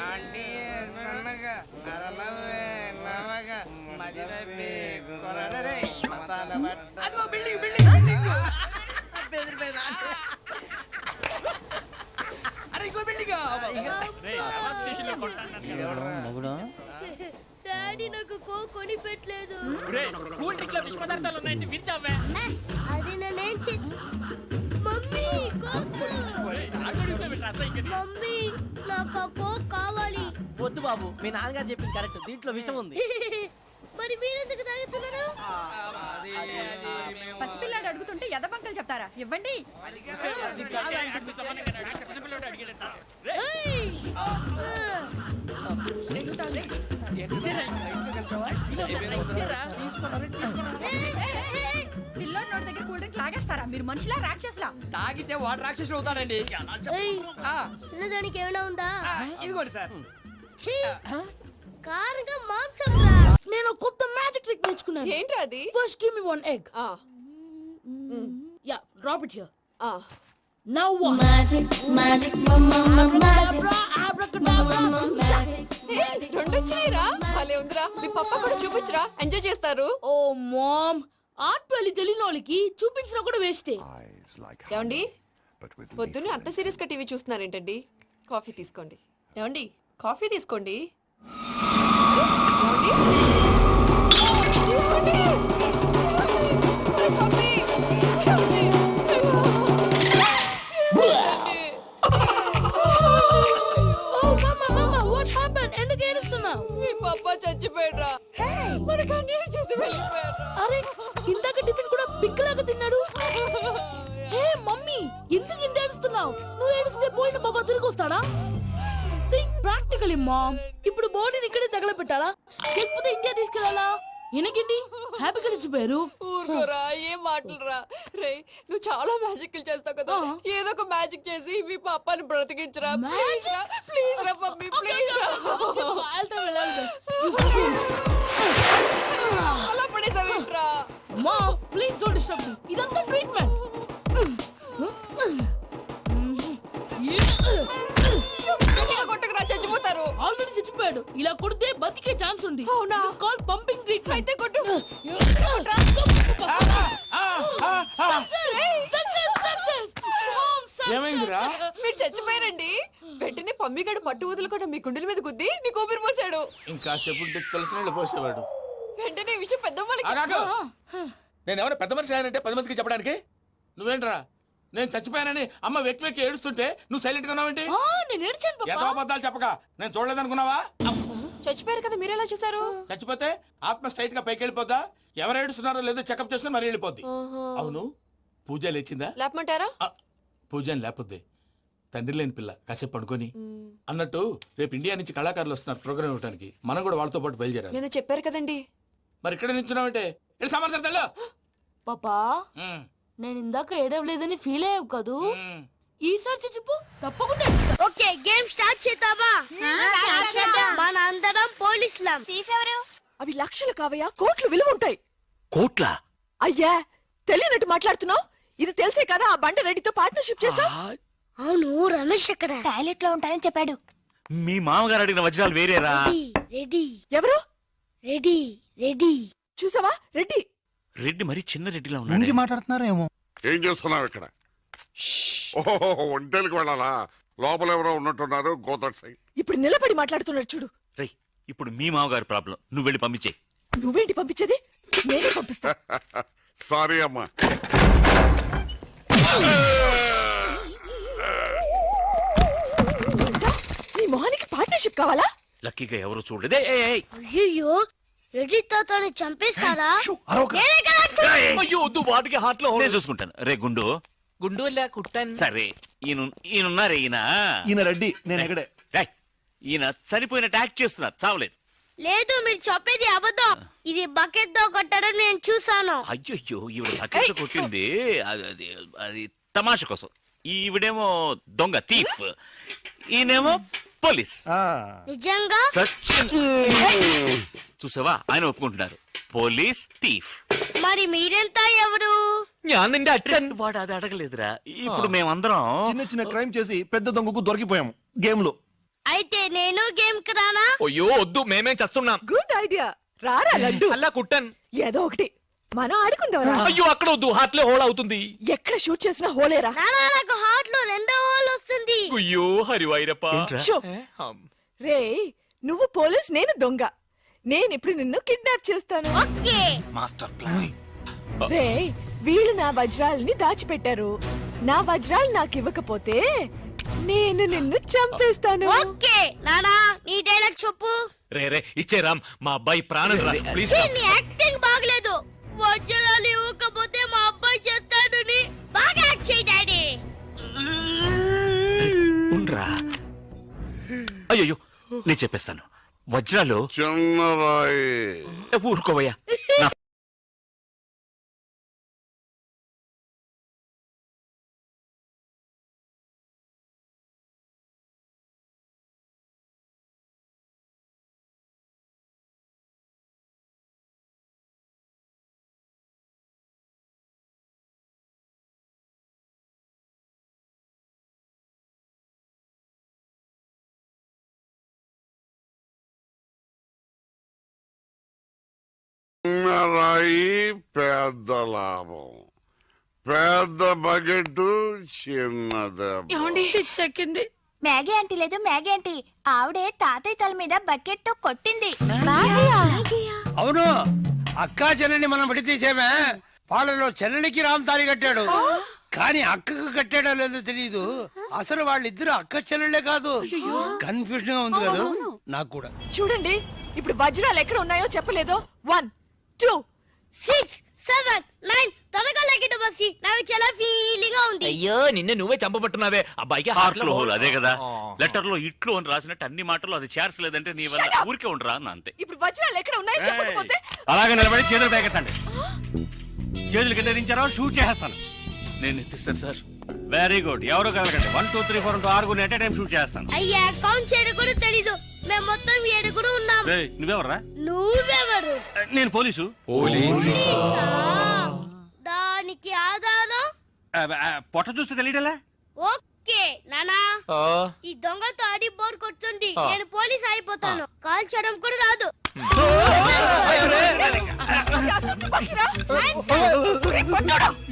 Aunty సన్నగా అరలవే నవగా మదిరపి కొరడరే మతాల బట్ట అదిగో బిల్డింగ్ బిల్డింగ్ బిల్డింగ్ బెదిరిపోయింది అరే ఇంకో బిల్డింగ్ రేయ్ నవ స్టేషన్ లో కొట్టాను డాడీ నాకు కోక్ కొని పెట్టలేదు. రేయ్ కూల్ డ్రింక్ లో విష పదార్థాలు ఉన్నాయంటే విరిచావే అది నేనేం మమ్మీ కోక్ ఒరేయ్ ఆడుకుంటూ బిట్రా సైకిల్ మమ్మీ నాకు ఆ కోక్ కావాలి. వద్దు బాబు, మీ నాన్నగారు చెప్పింది కరెక్ట్, దీంట్లో విషయం ఉంది. మరి మీరెందుకు తాగుతున్నారు? పసిపిల్లాడు అడుగుతుంటే ఎదబంకలు చెప్తారా? ఇవ్వండి. ఏయ్! పిల్లోడి నోటి దగ్గర కూల్ డ్రింక్ లాగేస్తారా? మీరు మనుషులా రాక్షసులా? తాగితే వాడు రాక్షసుడు అవుతాడండి. ఏయ్! తినడానికి ఏమైనా ఉందా? ఇదిగోండి సార్. ఛీ! కారంగా మాంసం రా. నేను కొత్త మ్యాజిక్ ట్రిక్ నేర్చుకున్నాను. ఏంట్రా అది? First give me one egg. Yeah, drop it here. Now what? Magic మమ్మా మ్యాజిక్. అబ్రాకడాబ్రా. రెండు వచ్చినాయిరా. భలే ఉందిరా. మీ పప్ప కూడా చూపించరా, ఎంజాయ్ చేస్తారు. ఓ మామ్, ఆర్ట్ పెళ్లి తెలియని వాళ్ళకి చూపించినా కూడా వేస్టే. ఏమండి, పొద్దున్నే అంత సీరియస్ గా టీవీ చూస్తున్నారేంటండి? కాఫీ తీసుకోండి. ఏమండి, కాఫీ తీసుకోండి. ఏమండి? తీసుకోండి. పప్పి. ఏమండి? ఓ మమ్మా మమ్మా, వాట్ హ్యాపెన్? ఎందుకు ఏడుస్తున్నావు? మీ పప్ప చచ్చిపోయాడ్రా. మనకు అన్యాయం చేసి వెళ్ళిపోయాడ్రా. అరే, ఇందాక టిఫిన్ కూడా బిగ్గలాగా తిన్నాడు. హే మమ్మీ, ఎందుకు ఇంత ఏడుస్తున్నావు? నువ్వు ఏడిస్తే పోయిన బాబా తిరిగి వస్తాడా? Think practically mom. ఇప్పుడు బాడీని ఇక్కడే తగలబెట్టాలా లేకపోతే ఇండియా తీసుకెళ్లాలా? ఎనకండి హ్యాపీగా చచ్చిపోయారు. ఊరుకోరా, ఏం మాటలురా. రే, నువ్వు చాలా మ్యాజిక్లు చేస్తావు కదా, ఏదో ఒక మ్యాజిక్ చేసి మీ పాపాని బ్రతికించరా. ప్లీజ్ రా, ప్లీజ్ రా మమ్మీ, ప్లీజ్ రా. అలా పడేసావేంట్రా? మా ప్లీజ్ డోంట్ డిస్టర్బ్ మీ. ఇదంతా ట్రీట్మెంట్. కొట్టకరా, చచ్చిపోతారు. ఆల్రెడీ చచ్చిపోయాడు. ఇలా కొడితే బతికే ఛాన్స్ ఉంది. అవునా? It's called pumping treatment. అయితే కొట్టు. ఏమైందిరా? మీరు చచ్చిపోయారండి. వెంటనే పమ్మిగాడు మట్టు వదులుకుండా మీ గుండెల మీద గుద్ది మీకు ఊపిరి పోసాడు. ఇంకా చెప్పు తెలిసిన పోసేవాడు. వెంటనే ఈ విషయం పెద్దవాళ్ళకి నేను ఎవరైనా పెద్ద మనిషి ఆయనంటే 10 మందికి చెప్పడానికి నువ్వేంట్రా? నేను చచ్చిపోయానని అమ్మ వెక్కి వెక్కి ఏడుస్తుంటే నువ్వు సైలెంట్ గా ఉన్నావేంటి? నేను ఏడ్చాను పాపా. ఎంతో అబద్ధాలు చెప్పక నేను చూడలేదనుకున్నావా? చచ్చిపోయారు కదా, మీరెలా చూసారు? చచ్చిపోతే ఆత్మ స్ట్రైట్ గా పైకి వెళ్ళిపోద్దా? ఎవరు ఏడుస్తున్నారో లేదో చెకప్ చేసుకుని మరీ వెళ్ళిపోద్ది. అవును, పూజ లేచిందా? లేపమంటారా? పూజ అని లేకపోద్ది. తండ్రి లేని పిల్ల కాసేపు పడుకొని. అన్నట్టు రేపు ఇండియా నుంచి కళాకారులు వస్తున్నారు ప్రోగ్రామ్ ఇవ్వడానికి. మనం కూడా వాళ్ళతో పాటు బయలుదేరాలి. నేను చెప్పారు కదండి. మరి ఇక్కడ నిల్చున్నావంటే సమాధానం పాపా, నేను ఇందాక ఏడవలేదని ఫీల్ అయ్యావు కదూ? ఈసారి చచ్చిపో, తప్పకుండా. ఓకే, గేమ్ స్టార్ట్ చేద్దామా? మన అందరం పోలీసులం. తీసేవరు? అవి లక్షలు కావయ్యా, కోట్లు విలువ ఉంటాయి. కోట్ల? అయ్యా, తెలియనట్టు మాట్లాడుతున్నావు. ఇది తెలిసే కదా ఆ బండ రెడ్డితో పార్ట్నర్షిప్ చేశా. అవును, రమేష్ ఎక్కడ? టాయిలెట్ లో ఉంటానని చెప్పాడు. మీ మామగారు అడిగిన వజ్రాలు వేరేరా? రెడీ. ఎవరు? Ready ready. చూసావా, రెడ్డి. రెడ్డి మరి చిన్న రెడ్డిలా ఉన్నాడు. మాట్లాడుతున్నారేమో. ఏం చేస్తున్నావు ఇక్కడ? ఓహో, ఒంటేలకు వెళ్ళాలా? లోపల ఎవరో ఉన్నట్టున్నారు. గోదట్ సైడ్. ఇప్పుడు నిలబడి మాట్లాడుతున్నాడు చూడు. రేయ్, ఇప్పుడు మీ మామగారు ప్రాబ్లం, నువ్వు వెళ్ళి పంపించే. నువ్వేంటి పంపించేది? నేనే పంపిస్తా. సారీ అమ్మా. నీ మొహానికి పార్ట్నర్షిప్ కావాలా? లక్కీగా ఎవరు చూడలేదే. అయ్యో, రెడ్డి తాతని చంపేశారా? నేను చూసుకుంటాను. రే గుండు, గుండు కుట్టాను. సరే ఈయనున్నారే, ఈయన రెడ్డి, నేను ఎక్కడే. రేయ్, ఈయన చనిపోయినట్టు యాక్ట్ చేస్తున్నారు, చావలేదు. లేదు, మీరు చెప్పేది అబద్ధం. ఇది బకెట్ తో కొట్టడం నేను చూసాను. అయ్యో, ఈవిడ లక్కీ కొట్టింది అది తమాషా కోసం. ఈవిడేమో దొంగ, థీఫ్. ఈయనేమో పోలీస్. నిజంగా సచిన్ చూసావా, ఆయన ఒప్పుకుంటున్నారు. Police, thief. మరి మీరెంత ఎవరు? వాడు అది అడగలేదురా. ఇప్పుడు మేమందరం చిన్న చిన్న క్రైమ్ చేసి పెద్ద దొంగకు దొరికిపోయాము గేమ్ లో. అయితే నేను గేమ్ కి రానా? అయ్యో వద్దు మేమేం చేస్తున్నాం. Good idea. రారా లడ్డు. అలా కుట్టన్. ఏదో ఒకటి మనం ఆడుకుందాం. అయ్యో అక్కడ వద్దు, హార్ట్ లో హోల్ అవుతుంది. ఎక్కడ షూట్ చేసినా హోలేరా. నానా నాకు హార్ట్ లో 2వ హోల్ వస్తుంది. అయ్యో హరివైరప్ప. షో. రే నువ్వు పోలీస్, నేను దొంగ. నేను ఇప్పుడు నిన్ను కిడ్నాప్ చేస్తాను. ఓకే. Master plan. రే వీళ్ళు నా వజ్రాలని దాచిపెట్టారు. నా వజ్రాలు నాకు ఇవ్వకపోతే నేను నిన్ను చంపేస్తాను. ఓకే నానా నీ డైలాగ్ చెప్పు. రే ఇచ్చే రామ్, మా అబ్బాయి ప్రాణం రా ప్లీజ్. ఛీ, నీ యాక్టింగ్ బాగలేదు. వజ్రాలు ఇవ్వకపోతే మా అబ్బాయి చేస్తాడు. బాగా యాక్ట్ చేయి డాడీ. ఉండ్రా. అయ్యో నేను చెప్పేస్తాను. వజ్రాలు చిన్నరాయి. ఊరుకోవయ్యా. నా చిన్నరాయి పెద్ద లాభం. పెద్ద బకెట్ చిన్నది. చెక్కింది. మ్యాగీ ఆంటీ లేదు, మ్యాగీ ఆంటీ ఆవిడే తాతయ్య తల మీద బకెట్ తో కొట్టింది. అవును, అక్కా చెల్లెని మనం విడితీసేమే. వాళ్ళలో చెల్లెలికి రామ్ తారి కట్టాడు, కానీ అక్కకు కట్టాడో లేదో తెలియదు. అసలు వాళ్ళిద్దరు అక్క చెల్లెళ్ళే కాదు. కన్ఫ్యూజన్ గా ఉంది కదా నాకు కూడా. చూడండి ఇప్పుడు వజ్రాలు ఎక్కడ ఉన్నాయో చెప్పలేదు. 1 2 6 7 9 త్వరగా లెక్కిట బస్సి. నాకు చాలా ఫీలింగ్ గా ఉంది. అయ్యో నిన్ను నువ్వే చంపబట్టున్నావే. అబ్బాయికి హార్ట్ లో హోల్ అదే కదా. లెటర్ లో ఇట్లు అని రాసినట్టు అన్ని మాటలు అది చేర్చలేదంటే నీ వల్ల ఊరికే ఉండరా అన్న అంతే. ఇప్పుడు వజ్రాలు ఎక్కడ ఉన్నాయో చెప్పకపోతే అలాగే నిలబడి చేతులు పేకెత్తండి. చేతులు కింద దించారో షూట్ చేసేస్తాను. నేను ఎత్తిస్తాను సార్. Very good. ఎవరు కలగండి. 1 2 3 4 6 ఎట్ టైం షూట్ చేస్తాను. అయ్యా కౌంట్ చేయడం కూడా తెలీదు. మేము మొత్తం 7 ఉన్నాం. నువ్వెవర్రా? నువ్వెవరు? నేను పోలీసు. పోలీసా? దానికి ఆధారం? పొట్ట చూస్తే తెలియటలా? ఓకే నానా ఈ దొంగతో ఆడి బోర్ కొడుతుంది. నేను పోలీస్ అయిపోతాను. కాల్ చేయడం కూడా రాదు.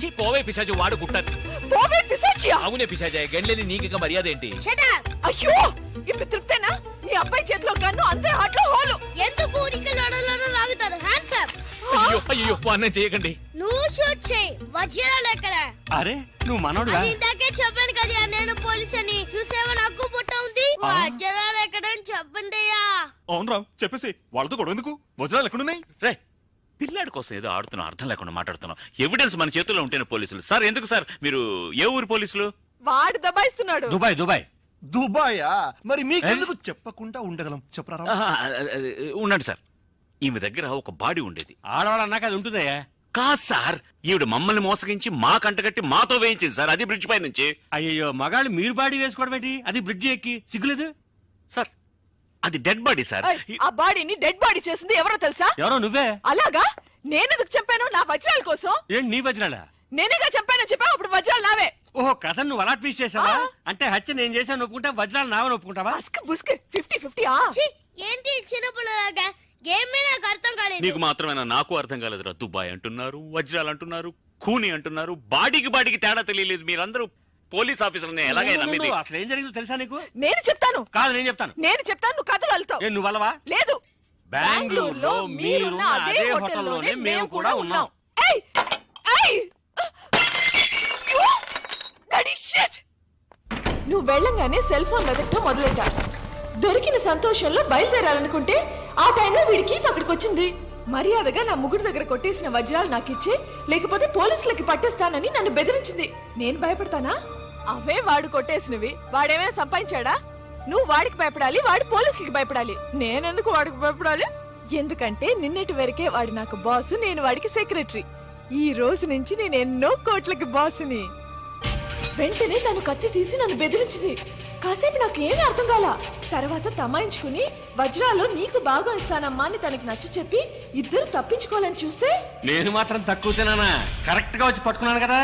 ఛీ, పోవే పిశాచు, వాడు కుట్టాను. పోవే పిశాచియా. అవునే పిశాచే, గండ్లేని నీకు మర్యాద ఏంటి? Shut up. అయ్యో ఇప్పుడు తృప్తేనా? నీ అబ్బాయి చేతిలో గన్ను, అంతే హార్ట్ లో హోలు. ఎందుకు ఊరికి లడలను లాగుతారు? Hands up. అయ్యో అన్నం చేయకండి. నువ్వు షూట్ చేయి. వజ్రాలు ఎక్కడ? అరే నువ్వు మనోడుగా? అది ఇందాకే చెప్పాను కదా నేను పోలీస్ అని. చూసేవా నాకు పుట్ట ఉంది. వజ్రాలు ఎక్కడ అని చెప్పండి అయ్యా. అవును రామ్, చెప్పేసి వాళ్ళతో గొడవ ఎందుకు? వజ్రాలు ఎక్కడున్నాయి? రే పిల్లాడి కోసం ఏదో ఆడుతున్నాం, అర్థం లేకుండా మాట్లాడుతున్నాం. ఎవిడెన్స్ మన చేతుల్లో ఉంటేనే పోలీసులు. సార్ ఎందుకు సార్ మీరు ఏ ఊరు పోలీసులు? వాడు దబాయిస్తున్నాడు. Dubai Dubai. దుబాయా? మరి మీకెందుకు చెప్పకుండా ఉండగలం చెప్పరా? ఉండండి సార్. ఈమె దగ్గర ఒక బాడీ ఉండేది. ఆడవాళ్ళు అన్నాక అది ఉంటుందయ్యా. కాదు సార్, ఈవిడ మమ్మల్ని మోసగించి మా కంటగట్టి మాతో వేయించింది సార్. అది బ్రిడ్జ్ పై నుంచి. అయ్యో మగాళ్ళు మీరు బాడీ వేసుకోవడం ఏంటి? అది బ్రిడ్జి ఎక్కి సిగ్గులేదు సార్ అది డెడ్ బాడీ సార్. ఆ బాడీని డెడ్ బాడీ చేసింది ఎవరో తెలుసా? ఎవరో నువ్వే. అలాగా? నేనెందుకు చెప్పాను? నా వజ్రాల కోసం. ఏంటి నీ వజ్రాలా? నేనేగా చెప్పానని చెప్పావు. అప్పుడు వజ్రాలు నావే. ఓహో కథ నువ్వు అలా ట్వీస్ట్ చేసావా? అంటే హత్య నేను చేశాను ఒప్పుకుంటా, వజ్రాలు నావని ఒప్పుకుంటావా? బస్క్ బుస్క్ 50-50. ఛీ, ఏంటి చిన్నపిల్లలాగా? గేమ్ మీద నాకు అర్థం కాలేదు. నీకు మాత్రమేనా? నాకు అర్థం కాలేదురా. దుబాయ్ అంటున్నారు, వజ్రాలు అంటున్నారు, కూని అంటున్నారు. బాడీకి తేడా తెలియలేదు. మీరందరూ పోలీస్ ఆఫీసర్ని ఎలాగైనా నమ్మింది. అసలు ఏం జరిగిందో తెలుసా నీకు? నేను చెప్తాను. కాదు నేను చెప్తాను. నువ్వు కథలు వెళ్తావు. నువ్వు అలవా? లేదు. బెంగళూరులో మీరున్న అదే హోటల్లోనే మేము కూడా ఉన్నాం. ఏయ్! ఏయ్! Bloody shit! నువ్వు వెళ్ళంగానే సెల్ ఫోన్ వెతకటం మొదలెట్టా. దొరికిన సంతోషంలో బయలుదేరాలనుకుంటే ఆ టైంలో వీడికి అక్కడికి వచ్చింది. మర్యాదగా నా ముగ్గురు దగ్గర కొట్టేసిన వజ్రాలు నాకిచ్చే, లేకపోతే పోలీసులకి పట్టేస్తానని నన్ను బెదిరించింది. నేను భయపడతానా? అవే వాడు కొట్టేసినవి. వాడేమైనా సంపాదించాడా? నువ్వు వాడికి భయపడాలి, వాడు పోలీసులకి భయపడాలి. నేనెందుకు వాడికి భయపడాలి? ఎందుకంటే నిన్నటి వరకే వాడు నాకు బాసు, నేను వాడికి సెక్రటరీ. ఈ రోజు నుంచి నేను ఎన్నో కోట్లకి బాసుని. వెంటనే తను కత్తి తీసి నన్ను బెదిరించింది. కాసేపు నాకేమీ అర్థం కాల. తర్వాత తమాయించుకుని వజ్రాలు నీకు బాగా ఇస్తానమ్మా అని తనకి నచ్చ చెప్పి ఇద్దరు తప్పించుకోవాలని చూస్తే నేను మాత్రం తక్కువ తినానా? కరెక్ట్ గా వచ్చి పట్టుకున్నాను కదా.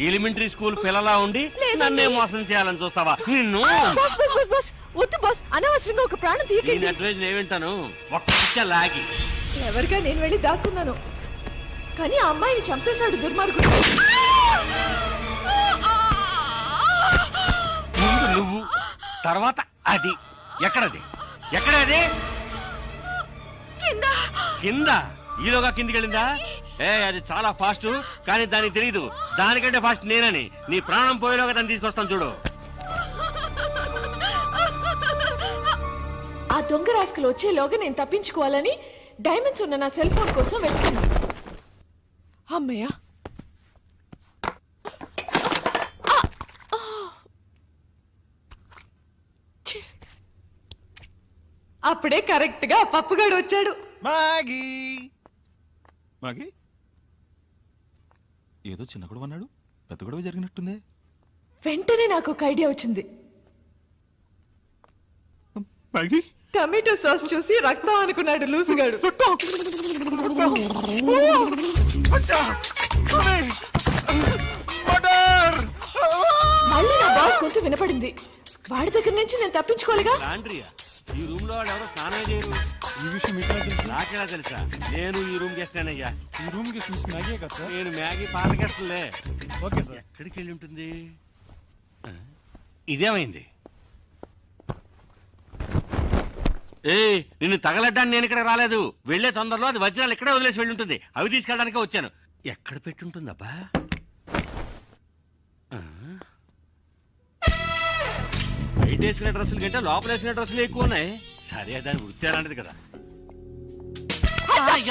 ఎలిమెంటరీ స్కూల్ పిల్లలా ఉండి నన్నే మోసం చేయాలని చూస్తావా? నిన్ను బాస్ బాస్ బాస్ బాస్ వద్దు బాస్, అనవసరంగా ఒక ప్రాణం తీయకండి. అడ్వైజ్ ఏమింటాను ఒక్క పిచ్చ లాగి ఎవరిగా నేను వెళ్ళి దాక్కున్నాను, కానీ ఆ అమ్మాయిని చంపేశాడు దుర్మార్గుడు. ముందు నువ్వు, తర్వాత అది. ఎక్కడది? ఎక్కడది? కింద. ఈలోగా కిందికి వెళ్ళిందా? అది చాలా ఫాస్ట్, కానీ దానికి తెలియదు దానికంటే ఫాస్ట్ నేనని. నీ ప్రాణం పోయేలోగా దాన్ని తీసుకొస్తాను చూడు. ఆ దొంగ రాస్కలు వచ్చేలోగా నేను తప్పించుకోవాలని డైమండ్స్ ఉన్న నా సెల్ ఫోన్ కోసం వెతుకున్నా. అమ్మయ్యా, అప్పుడే కరెక్ట్ గా పప్పుగాడు వచ్చాడు. మాగి మాగి ఏదో చిన్న గొడవ అన్నాడు, పెద్ద గొడవ జరిగినట్టుంది. వెంటనే నాకు ఒక ఐడియా వచ్చింది. మాగి టమాటో సాస్ చూసి రక్తం అనుకున్నాడు లూసుగాడు. మళ్ళీ నా బాస్ గొంతు వినపడింది. వాడి దగ్గర నుంచి నేను తప్పించుకోలేగా. లాండ్రియా, ఈ రూమ్ లో వాళ్ళు ఎవరో స్నానం చేయరు. ఈ విషయం మీకు తెలుసు? నాకెలా తెలుసా? నేను ఈ రూమ్ గెస్టేనయ్యా. ఈ రూమ్ కి మిస్ మ్యాగీ కదా సార్? నేను మ్యాగీ పాత గెస్టులే. Okay sir. ఎక్కడికి వెళ్ళి ఉంటుంది? ఇదేమైంది? నిన్ను తగలడ్డానికి నేను ఇక్కడ రాలేదు. వెళ్లే తొందరలో అది వజ్రాలు ఇక్కడే వదిలేసి వెళ్ళి ఉంటుంది. అవి తీసుకెళ్ళడానికే వచ్చాను. ఎక్కడ పెట్టుంటుందబ్బా? బయట వేసుకునే డ్రెస్సుల కంటే లోపల వేసుకునే డ్రెస్సులు ఎక్కువ ఉన్నాయి. సరే, దాని వృత్తి అలాంటిది కదా.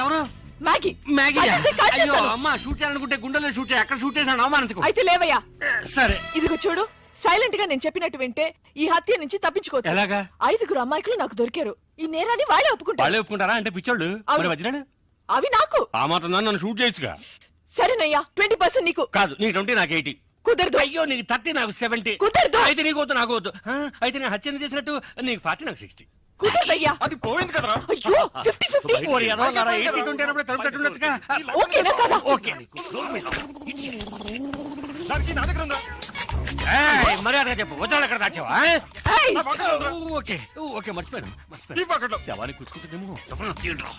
ఎవరు? మ్యాగీ. మ్యాగీ? అయితే కాల్ అయ్యో చేస్తాను. అమ్మా, షూట్ చేయాలనుకుంటే గుండెల్లో షూట్ చేయి. అక్కడ షూట్ చేశాను, అవమానించుకో. అయితే లేవయ్యా. సరే, ఇదిగో చూడు, సైలెంట్ గా నేను చెప్పినట్టు వింటే ఈ హత్య నుంచి తప్పించుకోవచ్చు. ఎలాగా? 5 అమ్మాయికులు నాకు దొరికారు. ఈ నేరాన్ని వాళ్ళే ఒప్పుకుంటారు. వాళ్ళే ఒప్పుకుంటారా? అంటే పిచ్చోళ్ళు. మరి వజ్రాలు అవి నాకు. ఆ మాత్రం దాన్ని నన్ను షూట్ చేయొచ్చుగా. సరేనయ్యా, 20% నీకు. కాదు, నీకు 20 నాకు 80. కుదరదు. అయ్యో, నీకు 30 నాకు 70. కుదరదు. అయితే నీకు వద్దు, నాకు వద్దు. అయితే నేను హత్యను చేసినట్టు నీకు 40 నాకు 60. కుదరదయ్యా. అది పోయింది కదరా. అయ్యో, 50-50. ఓరి ఎదవ నారా, 80-20 అన్నప్పుడు తలుపు కట్టుండొచ్చుగా. ఓకేనా కదా? ఓకే. దానికి నా దగ్గర ఉందా? మర్యాదగా చెప్పు, వజ్రాలు ఎక్కడ దాచావా? ఏయ్, ఓకే ఓకే, మర్చిపోయాను. ఈ పాకెట్లో. శవాన్ని కూర్చుంటుందేమో. ఎవరన్నా తీయండిరా.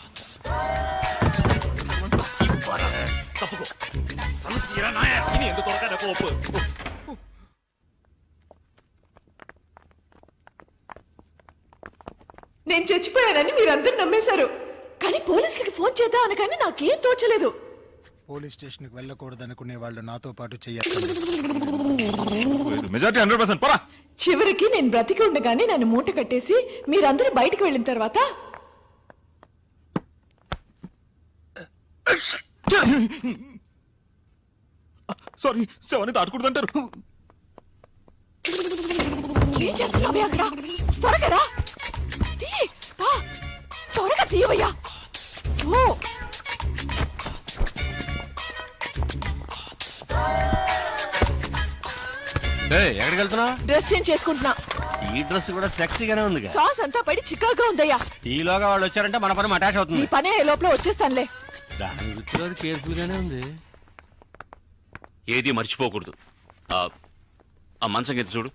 తప్పుకో. తలుపు తీయరా నాయ. ఇది ఎందుకు దొరకదా కోపు? నేను చచ్చిపోయానని మీరందరూ నమ్మేశారు, కానీ పోలీసులకి ఫోన్ చేద్దాం అనగానే నాకేం తోచలేదు. పోలీస్ స్టేషన్ కి వెళ్ళకూడదు అనుకునే వాళ్ళు నాతో పాటు చెయ్యాలి. మెజారిటీ 100%. పోరా. చివరికి నేను బ్రతికి ఉండగానే నన్ను మూట కట్టేసి మీరందరూ బయటికి వెళ్ళిన తర్వాత సారీ, శవాన్ని దాటకూడదంటారు. ఏం చేస్తున్నావే అక్కడ? త్వరగా రా. త్వరగా తీయవయ్యా. ఓ, ఎక్కడికి వెళ్తున్నా? డ్రెస్ చేంజ్ చేసుకుంటున్నా. ఈ డ్రెస్ కూడా సెక్సీగానే ఉంది. సాస్ అంతా పడి చికాగా ఉందయ్యా. ఈలోగా వాళ్ళు వచ్చారంటే మన పని అటాచ్ నీ అవుతుంది. పనే లోపల వచ్చేస్తానులే. దాని వృత్తిలో కేర్ఫుల్ గానే ఉంది. ఏది మర్చిపోకూడదు. ఆ మంచం కింద చూడు.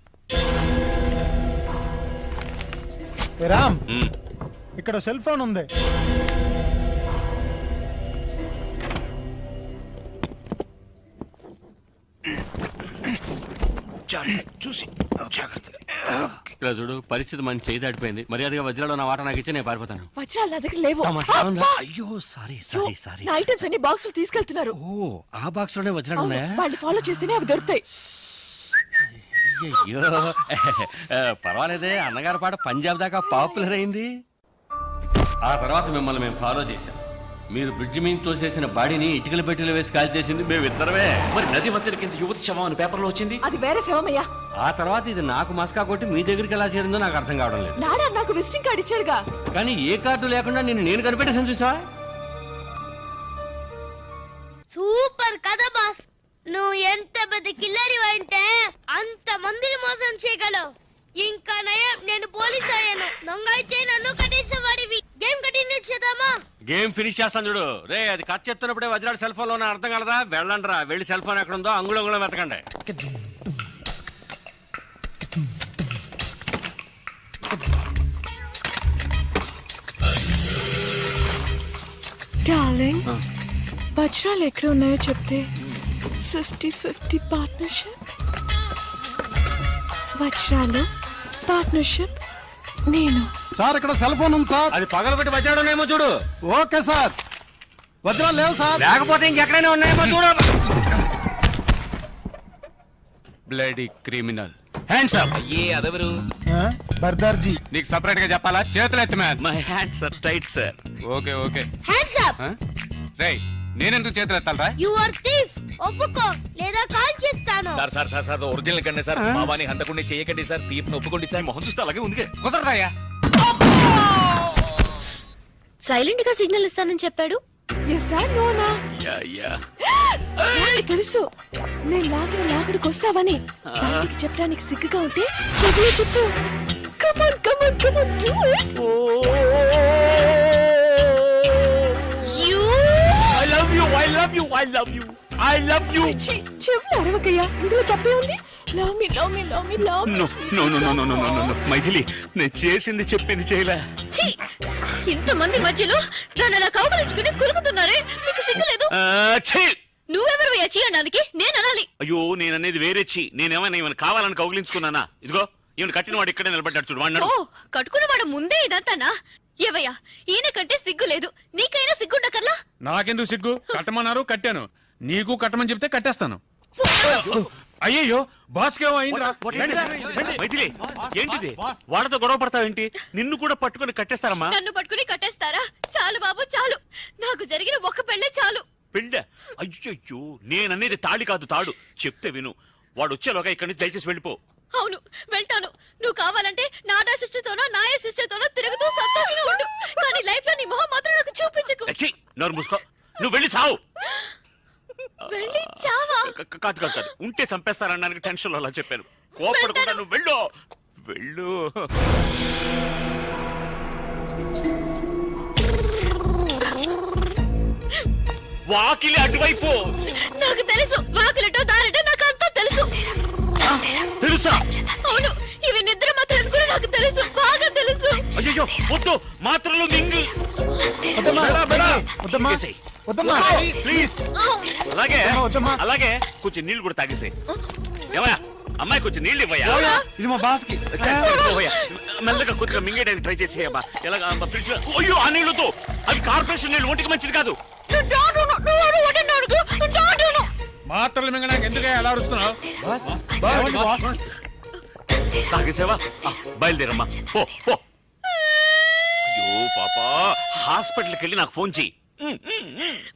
రామ్, ఇక్కడ సెల్ ఫోన్ ఉంది. చూసి జాగ్రత్తగా. ఇలా చూడు, పరిస్థితి మన చేయి దాటిపోయింది. మర్యాదగా వజ్రాలు నా వాట నాకు ఇచ్చి నేను పారిపోతాను. వజ్రాలు నా దగ్గర లేవు. అయ్యో, సారీ. నా ఐటమ్స్ అన్ని బాక్సులు తీసుకెళ్తున్నారు. ఓ, ఆ బాక్స్ లోనే వజ్రాలు అవును, ఉన్నాయా? వాళ్ళు ఫాలో చేస్తేనే అవి దొరుకుతాయి. అయ్యో, పర్వాలేదే, అన్నగారి పాట పంజాబ్ దాకా పాపులర్ అయింది. ఆ తర్వాత మిమ్మల్ని మేము ఫాలో చేశాం. మీరు బ్రిడ్జి మీద తోసేసిన బాడీని ఇటుకల పెట్టెలు వేసి కాల్ చేసింది మేమిద్దరమే. మరి నది మధ్య కింద యువతి శవం అని పేపర్లో వచ్చింది. అది వేరే శవమయ్యా. ఆ తర్వాత ఇది నాకు మస్కా కొట్టి మీ దగ్గరికి ఎలా చేరిందో నాకు అర్థం కావడం లేదు. నాడా నాకు విజిటింగ్ కార్డు ఇచ్చాడుగా. కానీ ఏ కార్డు లేకుండా నేను కనిపెట్టేసాను చూసా. సూపర్ కదా బాస్. నువ్వు ఎంత పెద్ద కిల్లరి అంటే అంత మందిని మోసం చేయగలవు. ఇంకా నయం, నేను పోలీస్ అయ్యాను. దొంగ అయితే నన్ను కట్టేసేవాడివి. గేమ్ కంటిన్యూ చేద్దామా? గేమ్ ఫినిష్ చేస్తాను చూడు. రే అది కథ చెప్తున్నప్పుడే వజ్రాడు సెల్ ఫోన్ లో అర్థం కలదా? వెళ్ళండి రా, వెళ్ళి సెల్ ఫోన్ ఎక్కడ ఉందో అంగుళం వెతకండి. డార్లింగ్, వజ్రాలు ఎక్కడ ఉన్నాయో చెప్తే 50-50 పార్ట్నర్షిప్. వజ్రాలు పార్ట్నర్షిప్ నేను. సార్ ఇక్కడ సెల్ ఫోన్ ఉంది సార్. అది పగలబెట్టి వజ్రాడు ఉన్నాయేమో చూడు. Okay sir. వజ్రాలు లేవు సార్. లేకపోతే ఇంకెక్కడైనా ఉన్నాయేమో చూడు. Bloody criminal. Hands up. అయ్యే అదెవరు? బర్దార్జీ. నీకు సెపరేట్ గా చెప్పాలా? చేతులు ఎత్తి man. My hands are tight sir. Okay okay. Hands up. రేయ్ నేనెందుకు చేతులు ఎత్తాలరా? You are thief. ఒప్పుకో లేదా కాల్ చేస్తాను. Sir sir sir sir original కండి సార్. మావాని హంతకుండా చేయకండి సార్. తీర్పుని ఒప్పుకోండి సార్. మొహం చూస్తే అలాగే ఉంది. కుదరదయ్యా. సైలెంట్ గా సిగ్నల్ ఇస్తానని చెప్పాడు. ఎస్ ఆర్ నోనా? Yeah yeah. నాకు తెలుసు నేను లాగడికి వస్తావని. బయటికి చెప్పడానికి సిగ్గుగా ఉంటే చెవులు చెప్పు. Come on come on come on do it. I love you I love you I love you I love you. చెవులు అరవకయ్యా, ఇందులో తప్పే ఉంది. Love me love me love me love me. No no no no no no no Maithili, నేను చేసింది చెప్పింది చేయలే. ఇంతమంది మధ్యలో నన్ను అలా కౌగలించుకుని కులుకుతున్నారే, మీకు సిగ్గులేదు? ఛీ! నువ్వెవరు చేయడానికి నేను అనాలి. అయ్యో నేననేది వేరే ఛీ. నేనేమైనా కావాలని కౌగిలించుకున్నానా? ఇదిగో ఈయన కట్టిన వాడు ఇక్కడే నిలబడ్డాడు చూడు. వాడు ఓ కట్టుకున్నవాడు ముందే ఇదంతానా? ఏవయ్యా ఈయన కంటే సిగ్గు లేదు, నీకైనా సిగ్గుండకర్లా? నాకెందుకు సిగ్గు? కట్టమన్నారు కట్టాను. నీకు కట్టమని చెప్తే కట్టేస్తాను. అయ్యయ్యో బాస్కేమో అయిందిరా. మైథిలి ఏంటిది? వాళ్ళతో గొడవ పడతావేంటి? నిన్ను కూడా పట్టుకొని కట్టేస్తారమ్మా. నన్ను పట్టుకుని కట్టేస్తారా? చాలు బాబు చాలు, నాకు జరిగిన ఒక్క పెళ్ళే చాలు. పెళ్ళ? అయ్యో నేననేది తాళి కాదు తాడు. చెప్తే విను. వాడు వచ్చేలోగా ఇక్కడి నుంచి దయచేసి వెళ్ళిపో. అవును వెళ్తాను. నువ్వు కావాలంటే నాడా సిస్టర్తోనో నాయ సిస్టర్తోనో తిరుగుతూ సంతోషంగా ఉండు, కానీ లైఫ్ లో నీ మొహం మాత్రం నాకు చూపించకు. ఛీ! నోరు మూసుకో. నువ్వు వెళ్ళి చావు. వెళ్ళి చావా? కాదు కాదు కాదు, ఉంటే చంపేస్తారనడానికి టెన్షన్ లో అలా చెప్పాను. కోపడకుండా నువ్వు వెళ్ళు వెళ్ళు. వాకిలి అటువైపు. నాకు తెలుసు, వాకిలటో దారిటో నాకు అంతా తెలుసు. తెలుసా? అవును, ఇవి నిద్ర మాత్రం కూడా నాకు తెలుసు, బాగా తెలుసు. అయ్యో వద్దు, మాత్రలు మింగి ప్లీజ్. అలాగే అలాగే కొంచెం నీళ్ళు కూడా తాగేసాయి. ఏమయ్యా అమ్మాయి కొంచెం నీళ్ళు ఇవ్వయా. ఇది మా బాస్ కి. మెల్లగా కొద్దిగా మింగేయడానికి ట్రై చేసేయమ్మా. ఎలాగా ఫ్రిడ్జ్? అయ్యో ఆ నీళ్ళతో, అవి కార్పొరేషన్ నీళ్ళు, ఒంటికి మంచిది కాదు. మాత్రలు మింగడానికి ఎందుకే ఎలా అరుస్తున్నావు? తాగేసావా? బయలుదేరమ్మా పో పో. అయ్యో పాపా, హాస్పిటల్కి వెళ్ళి నాకు ఫోన్ చెయ్యి.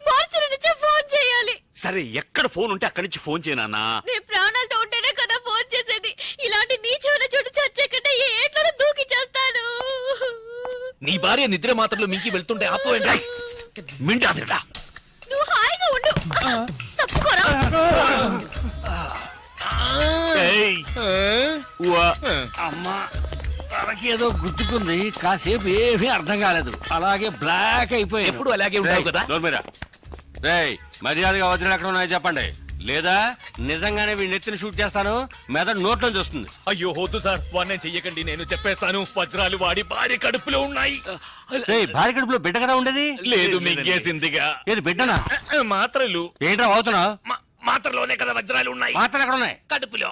మార్చి నుంచే ఫోన్ చేయాలి. సరే ఎక్కడ ఫోన్ ఉంటే అక్కడి నుంచి ఫోన్ చేయనా? నీ ప్రాణాలతో ఉంటేనే కదా ఫోన్ చేసేది. ఇలాంటి నీచమైన చోటు చచ్చే కంటే ఏ ఏట్లో దూకి చేస్తాను. నీ భార్య నిద్ర మాత్రలు మింకి వెళ్తుంటే ఆపోయండి. మింటాదిరా. నువ్వు హాయిగా ఉండు. తప్పుకోరా. అమ్మా తనకేదో గుర్తుకుంది. కాసేపు ఏమీ అర్థం కాలేదు, అలాగే బ్లాక్ అయిపోయి. ఎప్పుడు అలాగే ఉంటావు కదా. రేయ్ మర్యాదగా వజ్రాలు ఎక్కడ ఉన్నాయో చెప్పండి, లేదా నిజంగానే వీడిని ఎత్తిని షూట్ చేస్తాను. మెదడు నోట్లో చూస్తుంది. అయ్యో వద్దు సార్, వాడిని చెయ్యకండి, నేను చెప్పేస్తాను. వజ్రాలు వాడి భార్య కడుపులో ఉన్నాయి. రేయ్ భార్య కడుపులో బిడ్డ కదా ఉండేది? లేదు మింగేసిందిగా. ఏది బిడ్డనా? మాత్రలు. ఏంట్రా అవుతున్నావు? మాత్రలోనే కదా వజ్రాలు ఉన్నాయి. మాత్రలు ఎక్కడ ఉన్నాయి? కడుపులో.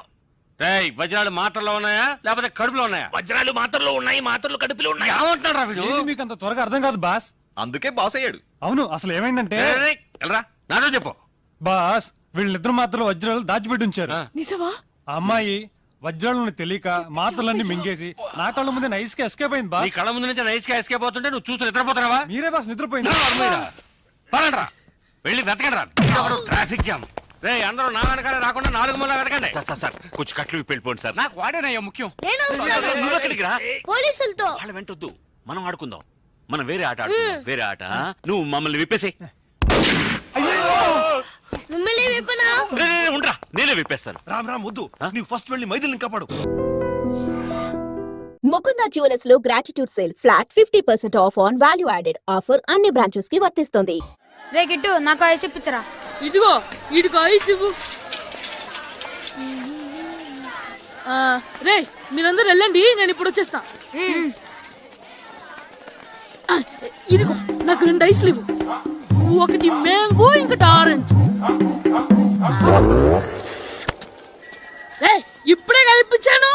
రేయ్ వజ్రాలు మాత్రలో ఉన్నాయా లేకపోతే కడుపులో ఉన్నాయా? వజ్రాలు మాత్రలో ఉన్నాయి, మాత్రలు కడుపులో ఉన్నాయి. ఏమంటున్నాడు రా వీడు? మీకు అంత త్వరగా అర్థం కాదు బాస్. అందుకే బాస్ అయ్యాడు. అవును, అసలు ఏమైందంటే రేయ్, వెళ్ళరా నాతో చెప్పు. బాస్ వీళ్ళిద్దరు మాత్రం వజ్రాలు దాచిపెట్టి ఉంచారు. నిజమా? ఆ అమ్మాయి వజ్రాలను తెలియక మాత్రలన్నీ మింగేసి నా కళ్ళ ముందే నైస్ గా ఎస్కేప్ అయింది నీ బాస్. కళ్ళ ముందు నుంచి నైస్ గా ఎస్కేప్ అవుతుంటే నువ్వు చూసి నిద్రపోతున్నావా? మీరే బాస్ నిద్రపోయింది. పరండ్రా వెళ్ళి వెతకండి రా. Traffic jam. రే అందరూ నా వెనకాల రాకుండా 4 మూల వెతకండి. సార్ కొంచెం కట్లు విప్పి వెళ్ళిపోండి సార్. నాకు వాడేనయ్యా ముఖ్యం. నేను వస్తాను. నువ్వు ఎక్కడికి రా? పోలీసులతో. వాళ్ళ వెంటొద్దు, మనం ఆడుకుందాం. మనం వేరే ఆట ఆడుకుందాం. వేరే ఆట. నువ్వు మమ్మల్ని విప్పేసే. మిమ్మల్ని విప్పనా? ఉండరా, నేనే విప్పేస్తాను. రామ్ రామ్ వద్దు, నీవు ఫస్ట్ వెళ్ళి మైథిలిని కాపాడు. ముకుందా జ్యువెలర్స్ లో gratitude sale flat 50% of on value added offer అన్ని బ్రాంచెస్ కి వర్తిస్తుంది. రే గిట్టు నాకు ఐస్ ఇప్పించరా. ఇదిగో ఇదిగో ఐస్ ఇవ్వు. రే మీరందరూ వెళ్ళండి, నేను ఇప్పుడు వచ్చేస్తా. ఇదిగో నాకు 2 ఐస్లు ఇవ్వు. ఒకటి మ్యాంగో ఇంకటి ఆరెంజ్. రే ఇప్పుడే కనిపించాను.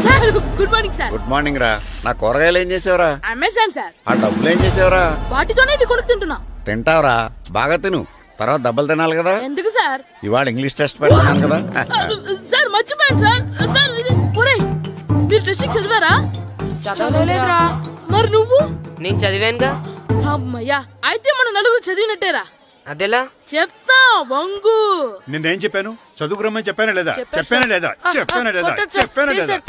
Sir good morning sir. Good morning రా. నా కూరగాయలు ఏం చేసావురా? Amazon sir. ఆ డబ్బులు ఏం చేసావురా? వాటితోనే ఇవి కొనుక్కు తింటున్నా. తింటావురా, బాగా తిను, తర్వాత దెబ్బలు తినాలి కదా. ఎందుకు సార్? ఇవాళ ఇంగ్లీష్ టెస్ట్ పెడతాను కదా. సార్ మర్చిపోయాను సార్. సార్ ఇది ఒరేయ్, మీరు టెస్టింగ్ చదివారా? చదవలేదురా. మరి నువ్వు? నేను చదివానుగా. అమ్మయ్యా, అయితే మన నలుగురు చదివినట్టేరా. అదెలా? చెప్తా వంగు. నిన్నేం చెప్పాను? చదువుకురమ్మని చెప్పానా లేదా? చెప్పాను సార్.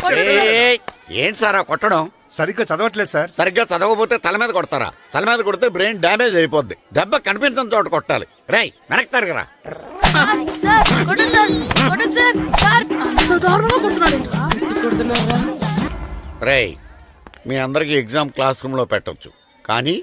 ఏంటి సార్ ఆ కొట్టడం? సరిగ్గా చదవట్లేదు సార్. సరిగ్గా చదవకపోతే తల మీద కొడతారా? తల మీద కొడితే బ్రెయిన్ డ్యామేజ్ అయిపోద్ది. దెబ్బ కనిపించని చోట కొట్టాలి. రేయ్ వెనక్కి తరగరా. అంత దారుణంగా కొడుతున్నాడేంట్రా? రేయ్ మీ అందరికి ఎగ్జామ్ క్లాస్ రూమ్ లో పెట్టొచ్చు, కానీ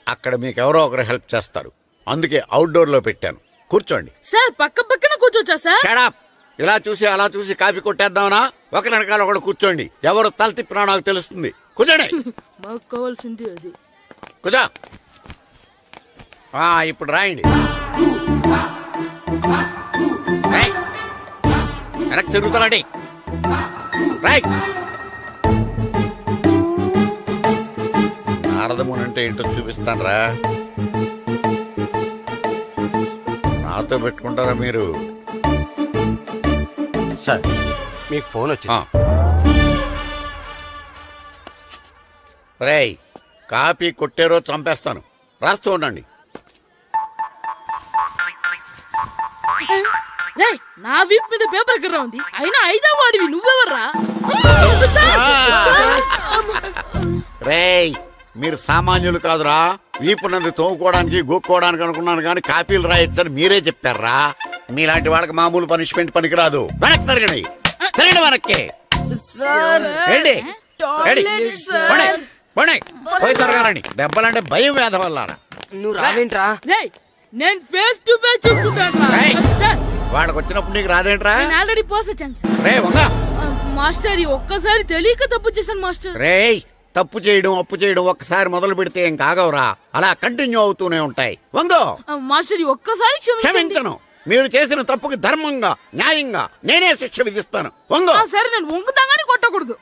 అక్కడ మీకు ఎవరో ఒకరు హెల్ప్ చేస్తారు. అందుకే అవుట్డోర్ లో పెట్టాను. కూర్చోండి. సార్ పక్క పక్కన కూర్చోచ్చా సార్? Shut up! ఇలా చూసి అలా చూసి కాపీ కొట్టేద్దామనా? ఒకరి వెనకాల ఒకడు కూర్చోండి. ఎవరు తల తిప్పినా నాకు తెలుస్తుంది. కూర్చోండి. మాకు కావాల్సింది అది. కూర్చో. ఇప్పుడు రాయండి. రేయ్, వెనక్కి తిరుగుతారండి. రాయ్. నారదముని అంటే ఏంటో చూపిస్తాను రా. నాతో పెట్టుకుంటారా మీరు? సార్ మీకు ఫోన్ వచ్చింది. రేయ్ కాపీ కొట్టారో చంపేస్తాను. రాస్తూ ఉండండి. రేయ్ నా వీప్ మీద పేపర్ కర్ర ఉంది, అయినా 5వ వాడివి నువ్వెవర్రా? రేయ్ మీరు సామాన్యులు కాదురా. వీపున్నది తోముకోవడానికి గోక్కోవడానికి అనుకున్నాను, కానీ కాపీలు రాయొచ్చని మీరే చెప్పారా. మీలాంటి వాళ్ళకి మామూలు పనిష్మెంట్ పనికిరాదు. వెనక్కి తిరగండి. తిరగండి వెనక్కి. పోయి తిరగారండి. దెబ్బలంటే భయం వేద వల్ల. నువ్వు రావేంట్రా? రేయ్ నేను ఫేస్ టు ఫేస్ చూసుకుంటాను. వాళ్ళకి వచ్చినప్పుడు నీకు రాదేంట్రా? నేను ఆల్రెడీ పోస్ వచ్చాను సార్. రే వంగ. మాస్టర్ ఒక్కసారి తెలియక తప్పు చేశాను మాస్టర్. రేయ్ తప్పు చేయడం అప్పు చేయడం ఒక్కసారి మొదలు పెడితే ఏం కాగవరా, అలా కంటిన్యూ అవుతూనే ఉంటాయి. వందో. మాస్టర్ ఒక్కసారి క్షమించను. మీరు చేసిన తప్పుకి ధర్మంగా న్యాయంగా నేనే శిక్ష విధిస్తాను. వంగో. సరే నేను వంగుతాగాని కొట్టకూడదు.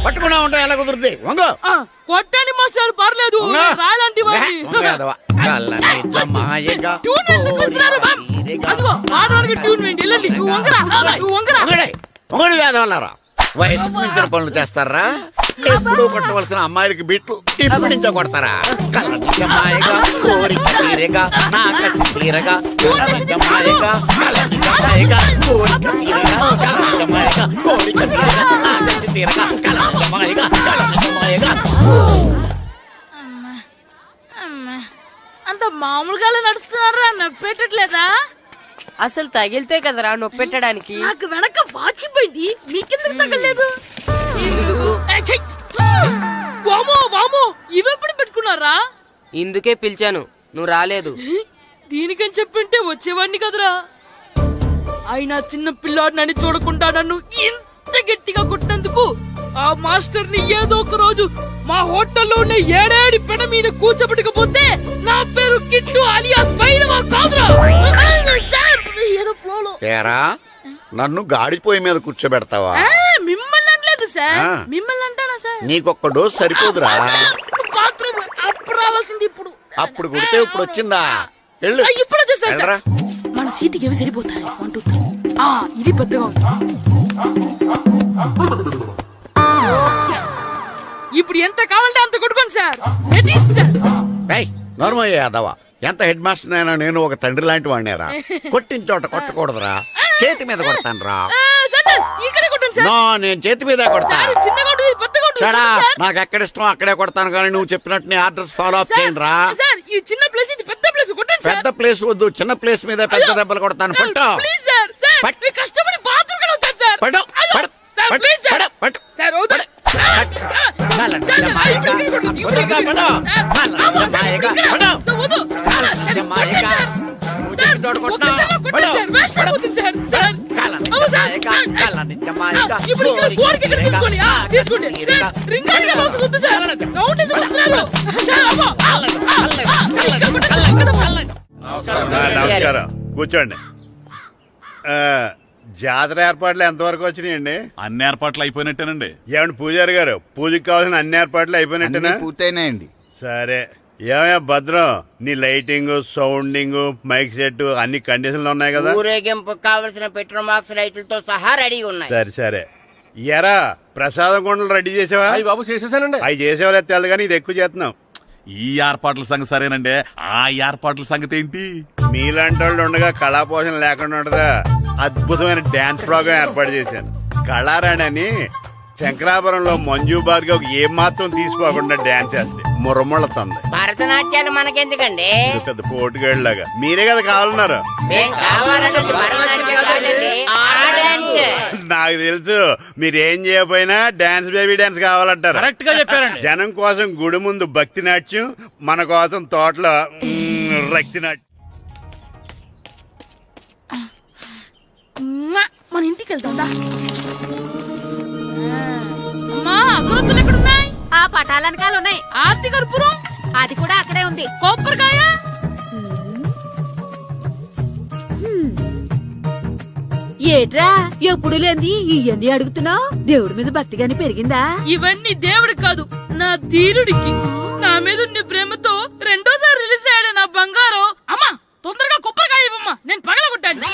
పట్టుకున్నా ఉంటా ఎలా కుదురుతుంది. వంగో. కొట్టండి మాస్టర్ పర్లేదు. రాలాంటి మొగడు వేదవల్లారా. వయసుకు మించిన పనులు చేస్తారా? ఎప్పుడు కొట్టవలసిన అమ్మాయిలకి బిట్లు ఇప్పుడు నుంచో కొడతారా? కలనిజమాయగా కోరిక తీరగా నా కసి తీరగా కలనిజమాయగా కలనిజమాయగా కోరిక తీరగా కలనిజమాయగా కోరిక తీరగా నా కసి తీరగా కలనిజమాయగా కలనిజమాయగా. అంత మామూలుగా నడుస్తున్నారా? నొప్పెట్టట్లేదా? అసలు తగిలితే కదరా నొప్పెట్టడానికి. నాకు వెనక వాచిపోయింది, మీకెందుకు తగలేదు? వామో వామో ఇవెప్పుడు పెట్టుకున్నారా? ఇందుకే పిలిచాను, నువ్వు రాలేదు. దీనికని చెప్పింటే వచ్చేవాడిని కదరా. అయినా చిన్న పిల్లాడినని చూడకుండా నన్ను ఇంత గట్టిగా కొట్టినందుకు ఆ మాస్టర్ ని ఏదో ఒక రోజు మా హోటల్లో ఉన్న 7 పెడ మీద కూర్చోబెట్టకపోతే నా పేరు కిట్టు అలియాస్ బైరవా కాదురా. ఏదో ఫ్లోలో. ఏరా నన్ను గాడిపోయి మీద కూర్చోబెడతావా? మిమ్మల్ని అనలేదు సార్. మిమ్మల్ని అంటానా సార్? నీకొక్క డోస్ సరిపోదురా. బాత్రూమ్ అప్పుడు రావాల్సింది ఇప్పుడు. అప్పుడు కొడితే ఇప్పుడు వచ్చిందా? ఇప్పుడు వచ్చేసారు సార్. మన సీటుకి ఏవి సరిపోతాయి? 1 2 3. ఇది పెద్దగా ఉంది. ఇప్పుడు ఎంత కావాలంటే అంత కొట్టుకోండి సార్. నోర్మయ్య యాదవ, ఎంత హెడ్ మాస్టర్ అయినా నేను ఒక తండ్రి లాంటి వాడినేరా. కొట్టిన చోట కొట్టకూడదురా, చేతి మీద కొడతాను రా. నో, నేను చేతి మీద కొడతా. నాకు ఎక్కడ ఇష్టం అక్కడే కొడతాను, కానీ నువ్వు చెప్పినట్టు నీ ఆర్డర్స్ ఫాలో అప్ చేయండి రా. పెద్ద ప్లేస్ వద్దు, చిన్న ప్లేస్ మీద పెద్ద దెబ్బలు కొడతాను. పట్టు. సార్ ప్లీజ్ సార్ సార్ వద్దు నమస్కారం, కూర్చోండి. జాతర ఏర్పాట్లు ఎంతవరకు వచ్చినాయండి? అన్ని ఏర్పాట్లు అయిపోయినట్టేనండి. ఏమండి పూజారి గారు, పూజకి కావాల్సిన అన్ని ఏర్పాట్లు అయిపోయినట్టేనా? పూర్తయినాయండి. సరే. ఏమయ్యా భద్రం, నీ లైటింగ్, సౌండింగ్, మైక్ సెట్ అన్ని కండిషన్లు ఉన్నాయి కదా? ఊరేగింపు కావలసిన పెట్రోల్ మార్క్స్ లైట్లతో సహా రెడీ ఉన్నాయి. సరే సరే. ఎరా ప్రసాదం కొండలు రెడీ చేసావా? బాబు చేసేసానండి. అవి చేసేవాళ్ళు తెలదు కానీ ఇది ఎక్కువ చేస్తున్నాం. ఈ ఏర్పాట్ల సంగతి సరేనండి, ఆ ఏర్పాట్ల సంగతి ఏంటి? మీలాంటి వాళ్ళు ఉండగా కళాపోషణ లేకుండా ఉండదా? అద్భుతమైన డాన్స్ ప్రోగ్రాం ఏర్పాటు చేశాను. కళారాణి అని శంకరాపురంలో మంజు భార్గవ్ ఏం మాత్రం తీసుకోకుండా డాన్స్ చేస్తే మురముళ్ళతుంది. భరతనాట్యాలు మనకెందుకండి? ఇది పెద్ద పోటుగాళ్ళలాగా మీరే కదా కావాలన్నారు. నాకు తెలుసు మీరేం చేయకపోయినా డాన్స్ బేబీ డాన్స్ కావాలంటారు. కరెక్ట్ గా చెప్పారండి. జనం కోసం గుడి ముందు భక్తి నాట్యం, మన కోసం తోటలో రక్తి నాట్యం. మన ఇంటికి వెళ్తుందా? అమ్మా అగరొత్తులు ఎక్కడున్నాయి? ఆ పటాలనకాలు ఉన్నాయి. ఆర్తి కర్పూరం అది కూడా అక్కడే ఉంది. కొబ్బరికాయ ఏట్రా ఎప్పుడు లేంది ఇవన్నీ అడుగుతున్నావు? దేవుడి మీద భక్తి గాని పెరిగిందా? ఇవన్నీ దేవుడికి కాదు, నా ధీరుడికి. నా మీద ఉండే ప్రేమతో రెండోసారి రిలీజ్ అయ్యాడు నా బంగారం. అమ్మా తొందరగా కొబ్బరికాయ ఇవ్వమ్మా, నేను పగలగొట్టాను.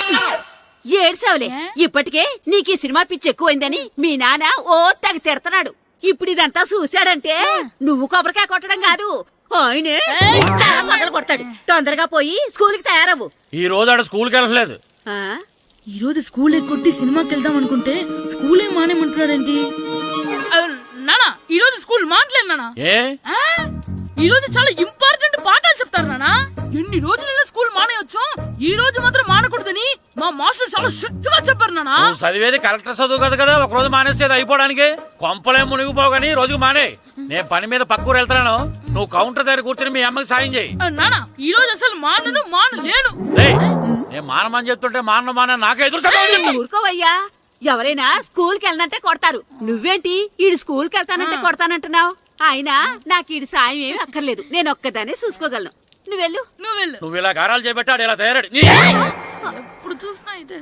ఏడ్సావులే, ఇప్పటికే నీకు ఈ సినిమా పిచ్చి ఎక్కువైందని మీ నాన్న ఓ తెగ తిడతాడు. ఇప్పుడు ఇదంతా చూశాడంటే నువ్వు కొబ్బరికాయ కొట్టడం కాదు, ఆయనే పగల కొడతాడు. తొందరగా పోయి స్కూల్ కి తయారవు. ఈ రోజు ఆడ స్కూల్కి వెళ్ళలేదు. ఈ రోజు స్కూల్ ఎక్కొట్టి సినిమాకి వెళ్దాం అనుకుంటే స్కూల్ ఏం మానేమంటున్నాడేంటి? నానా ఈ రోజు స్కూల్ మానట్లేదు నానా. ఈ రోజు చాలా ఇంపార్టెంట్ పాఠాలు చెప్తారు నానా. ఎన్ని రోజులైనా స్కూల్ మానేయొచ్చు, ఈ రోజు మాత్రం మానకూడదని మా మాస్టర్ చాలా స్ట్రిక్ట్ గా చెప్పారు నానా. చదివేది కలెక్టర్ చదువు కదా కదా, ఒక రోజు మానేసేది అయిపోవడానికి. కొంపలే మునిగిపోగాని రోజుకు మానే. నేను పని మీద పక్కూరు వెళ్తాను, నువ్వు కౌంటర్ దగ్గర కూర్చొని మీ అమ్మకి సాయం చేయి. నానా ఈ రోజు అసలు మానలేను. నేను మానమని చెప్తుంటే మాన నాకే ఎదురు. ఊరుకోవయ్యా, ఎవరైనా స్కూల్ కి వెళ్ళనంటే కొడతారు. నువ్వేంటి ఈడు స్కూల్ కి వెళ్తానంటే కొడతానంటున్నావు? అయినా నాకు ఈడు సాయం ఏమి అక్కర్లేదు, నేను ఒక్కదానే చూసుకోగలను. నువ్వెళ్ళు. నువ్వు ఇలా గారాలు చేపెట్టాడు ఇలా తయారాడు. ఎప్పుడు చూసినా ఇదే.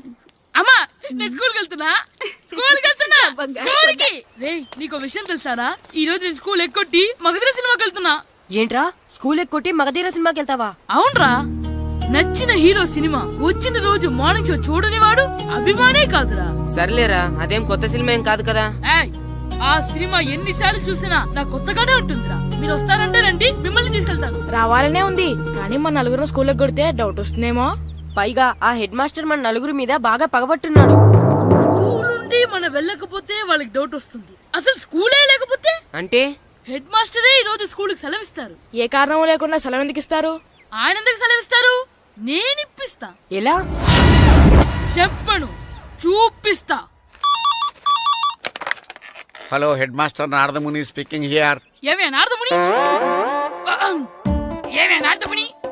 అమ్మా నేను స్కూల్కి వెళ్తున్నా. స్కూల్కి రేయ్, నీకు విషయం తెలుసారా? ఈ రోజు నేను స్కూల్ ఎక్కొట్టి మగధీర సినిమాకి వెళ్తున్నా. ఏంట్రా స్కూల్ ఎక్కొట్టి మగధీర సినిమాకి వెళ్తావా? అవునరా, నచ్చిన హీరో సినిమా వచ్చిన రోజు మార్నింగ్ షో చూడని వాడు అభిమానే కాదురా. సర్లేరా, అదేం కొత్త సినిమా ఏం కాదు కదా. ఆ సినిమా ఎన్నిసార్లు చూసినా నాకు కొత్తగానే ఉంటుందిరా. మీరు వస్తారంటే రండి, మిమ్మల్ని తీసుకెళ్తాను. రావాలనే ఉంది కానీ మన నలుగురు స్కూల్ కొడితే డౌట్ వస్తుందేమో. పైగా ఆ హెడ్ మాస్టర్ మన నలుగురు మీద బాగా పగబట్టున్నాడు. స్కూల్ నుండి మనం వెళ్ళకపోతే వాళ్ళకి డౌట్ వస్తుంది. అసలు స్కూలే లేకపోతే అంటే హెడ్ మాస్టరే ఈ రోజు స్కూల్ కి సెలవిస్తారు. ఏ కారణం లేకుండా సెలవు ఎందుకు ఇస్తారు? ఆయన ఎందుకు సెలవిస్తారు? నేను ఇప్పిస్తా. ఎలా చెప్పను, చూపిస్తా. Hello, head master Naradamuni speaking here. ఏమే నారదముని,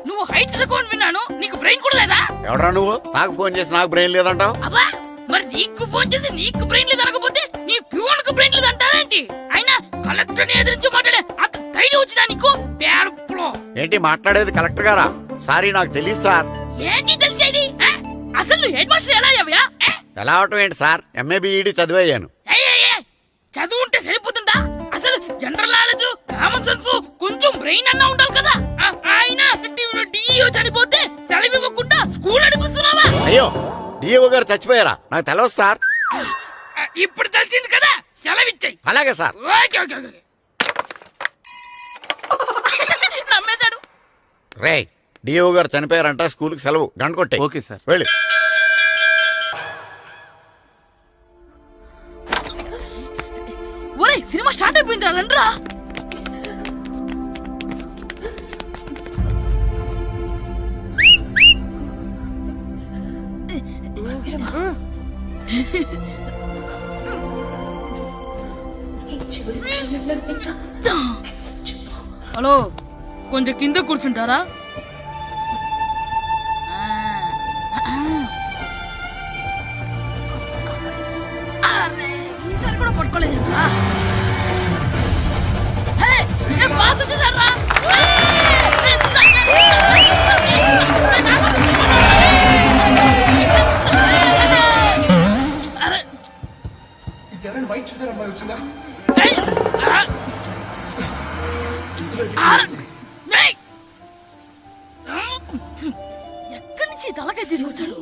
నువ్వు హైట్ రికార్డ్ విన్నాను, నీకు బ్రెయిన్ కూడా లేదా? ఎవడా నువ్వు? నాకు ఫోన్ చేసి నాకు బ్రెయిన్ లేదంటావు? అబ్బా, మరి నీకు ఫోన్ చేసి నీకు బ్రెయిన్ లేదు అనకపోతే నీ ప్యూన్ కు బ్రెయిన్ లేదు అంటారేంటి? అయినా కలెక్టర్ ని ఎదిరించి మాట్లాడే అంత ధైర్యం వచ్చినా నీకు? ఏంటి మాట్లాడేది కలెక్టర్ గారా? సారీ, నాకు తెలియదు సార్. ఏంటి తెలిసేది? అసలు నువ్వు హెడ్ మాస్టర్ ఎలా అయ్యావా? ఎలా అవటం ఏంటి సార్, ఎంఏ బిఈడి చదివయ్యాను. చదువు ఉంటే సరిపోతుందా? అసలు జనరల్ నాలెడ్జ్, కామన్ సెన్స్, కొంచెం బ్రెయిన్ అన్నా ఉండాలి కదా. ఆయన డిఇఓ చనిపోతే సెలవు ఇవ్వకుండా స్కూల్ నడిపిస్తున్నావా? అయ్యో, డిఓ గారు చచ్చిపోయారా? నాకు తెలవదు సార్. ఇప్పుడు తెలిసింది కదా, సెలవు ఇచ్చాయి. అలాగే సార్. నమ్మేశాడు. రే, డిఓ గారు చనిపోయారంట, స్కూల్కి సెలవు, గంట కొట్టే. Okay sir. వెళ్ళి. ఒరేయ్, సినిమా స్టార్ట్ అయిపోయింది రండ్రా. హలో కొంచెం కింద కూర్చుంటారా? అరే, ఈసారి కూడా పట్టుకోలేదు. ఎక్కడి నుంచి తలకాయ తీసుకొచ్చాడు?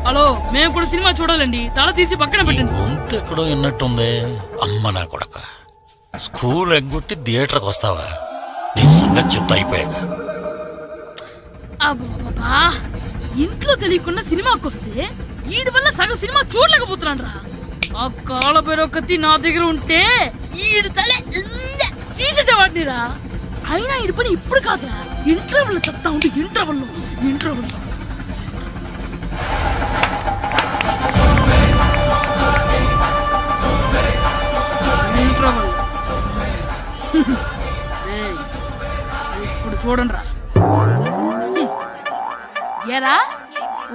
హలో, మేము కూడా సినిమా చూడాలండి. తల తీసి పక్కన పెట్టండి. గొంతు ఎక్కడో విన్నట్టుంది. అమ్మ నా కొడక, స్కూల్ ఎగ్గొట్టి థియేటర్కి వస్తావా? నీ సంగతి చెప్తా అయిపోయాక. అబ్బా, ఇంట్లో తెలియకుండా సినిమాకి వస్తే వీడి వల్ల సగం సినిమా చూడలేకపోతున్నాను రా. ఆ కాళ్ళ బెరొకతి నా దగ్గర ఉంటే ఈడు తలే తీసేసేవాడిని రా. అయినా ఈడి పని ఇప్పుడు కాదురా, ఇంటర్వెల్ చెప్తా ఉంటే ఇంటర్వెల్ ఇప్పుడు చూడండి రా. ఏరా,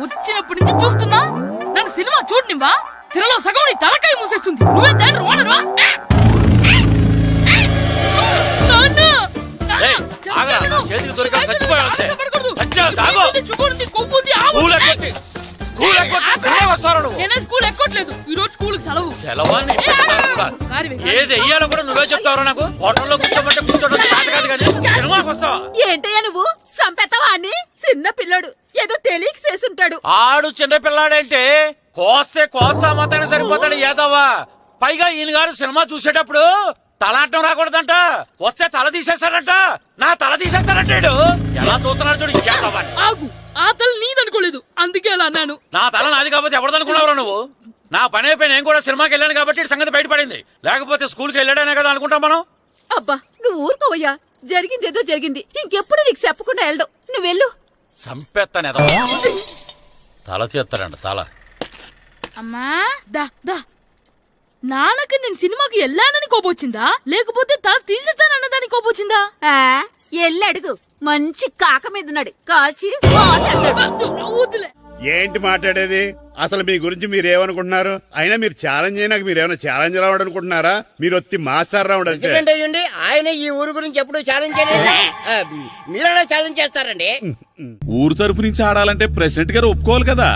వచ్చినప్పటి నుంచి చూస్తున్నా నన్ను సినిమా చూడనివ్వా? తిరలో సగం నీ తలకాయ మూసేస్తుంది. నువ్వే తండ్రి ఓనర్వా? స్కూల్ ఎక్కట్లేదు. ఈ రోజు స్కూల్ సెలవు. ఏది వెయ్యాలో కూడా నువ్వే చెప్తావు. నాకు హోటల్లో కూర్చోబట్టే కూర్చోడం కాదు కానీ సినిమాకి వస్తావా? ఏంటయ్యా నువ్వు సంపెత్తవా అని? చిన్న పిల్లడు ఏదో తెలియక చేసుంటాడు. ఆడు చిన్న పిల్లాడంటే కోస్తే కోస్తా మాత్రమే సరిపోతాడు ఏదవ్వా. పైగా ఈయన గారు సినిమా చూసేటప్పుడు తలాటం రాకూడదంట. వస్తే తల తీసేస్తాడంట. నా తల తీసేస్తాడంటాడు. ఎలా చూస్తున్నాడు చూడు. ఇంకేదవ్వా, ఆ తల నీదనుకోలేదు, అందుకే అలా అన్నాను. నా తల నాది కాబట్టి ఎవరిదనుకున్నావురా నువ్వు? నా పని అయిపోయి నేను కూడా సినిమాకి వెళ్ళాను కాబట్టి సంగతి బయటపడింది. లేకపోతే స్కూల్కి వెళ్ళాడనే కదా అనుకుంటాం మనం. అబ్బా నువ్వు ఊరుకోవయ్యా. జరిగిందేదో జరిగింది. ఇంకెప్పుడు నీకు చెప్పకుండా వెళ్ళడు. నువ్వు వెళ్ళు. సంపెత్తనే తల తీస్తాడంట. తల అమ్మా దా దా. నాన్నకి నేను సినిమాకి వెళ్ళానని కోపొచ్చిందా, లేకపోతే తల తీసేస్తానన్నదాని కోపొచ్చిందా? ఎల్లి అడుగు. మంచి కాక మీద ఉన్నాడు. కాల్చి వద్దులే. ఏంటి మాట్లాడేది? అసలు మీ గురించి మీరేమనుకుంటున్నారు? అయినా మీరు ఛాలెంజ్ అయినాక మీరేమైనా ఛాలెంజ్ రావడం అనుకుంటున్నారా? మీరు వచ్చి మాస్టర్ రావడం. ఆయన ఈ ఊరు గురించి ఎప్పుడు ఛాలెంజ్ చేయలేదు. మీరెలా ఛాలెంజ్ చేస్తారండి? ఊరు తరపు నుంచి ఆడాలంటే ప్రెసిడెంట్ గారు ఒప్పుకోవాలి కదా.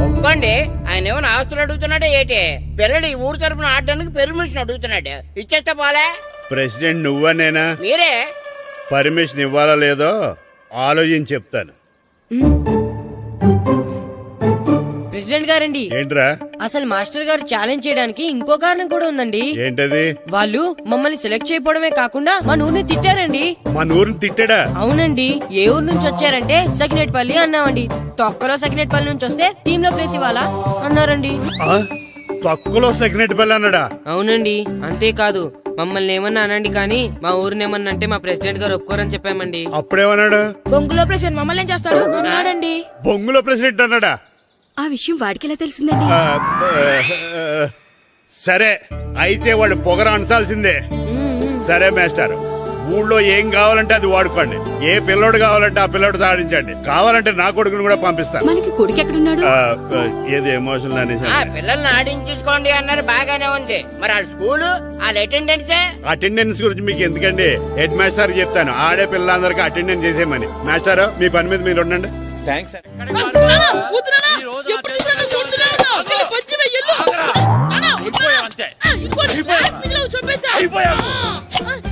ఒప్పుకోండి. ఆయన ఏమైనా ఆస్తులు అడుగుతున్నాడే ఏంటి? పిల్లడు ఈ ఊరు తరపున ఆడడానికి పెర్మిషన్ అడుగుతున్నాడు. ఇచ్చేస్తే పోలే. ప్రెసిడెంట్ నువ్వా నేనా? మీరే. పర్మిషన్ ఇవ్వాలా లేదో ఆలోచించి చెప్తాను. ప్రెసిడెంట్ గారండి, ఏంట్రా? అసలు మాస్టర్ గారు ఛాలెంజ్ చేయడానికి ఇంకో కారణం కూడా ఉందండి. ఏంటది? వాళ్ళు మమ్మల్ని సెలెక్ట్ చేయకపోవడమే కాకుండా మా ఊరిని తిట్టారండి. మా ఊరిని తిట్టాడా? అవునండి. ఏ ఊరు నుంచి వచ్చారంటే సకినేట్పల్లి అన్నామండి. తొక్కలో సకినేట్పల్లి నుంచి వస్తే టీమ్ లో ప్లేస్ ఇవ్వాలా అన్నారండి. తక్కువలో సకినేట్పల్లి అన్నాడా? అవునండి. అంతేకాదు మమ్మల్ని ఏమన్నా అనండి కానీ మా ఊరిని ఏమన్నా అంటే మా ప్రెసిడెంట్ గారు ఒప్పుకోరని చెప్పామండి. అప్పుడేమన్నాడు? బొంగులో ప్రెసిడెంట్ మమ్మల్ని ఏం చేస్తాడు అన్నాడండి. బొంగులో ప్రెసిడెంట్ అన్నాడా? ఆ విషయం వాడికి ఎలా తెలిసిందండి? సరే అయితే వాడు పొగర అంచాల్సిందే. సరే మాస్టర్, ఊళ్ళో ఏం కావాలంటే అది వాడుకోండి. ఏ పిల్లోడు కావాలంటే ఆ పిల్లోడు సాధించండి. కావాలంటే నా కొడుకుని కూడా పంపిస్తాను. మనకి కొడుకు ఎక్కడున్నాడు? ఏది ఎమోషనల్ అనేసి పిల్లల్ని ఆడించేసుకోండి అన్నారు. బాగానే ఉంది. మరి ఆ స్కూలు ఆ అటెండెన్స్ గురించి మీకు ఎందుకండి? హెడ్ మాస్టర్ చెప్తాను. ఆడే పిల్లలందరికీ అటెండెన్స్ చేసేయమని. మాస్టర్ మీ పని మీద మీరు ఉండండి.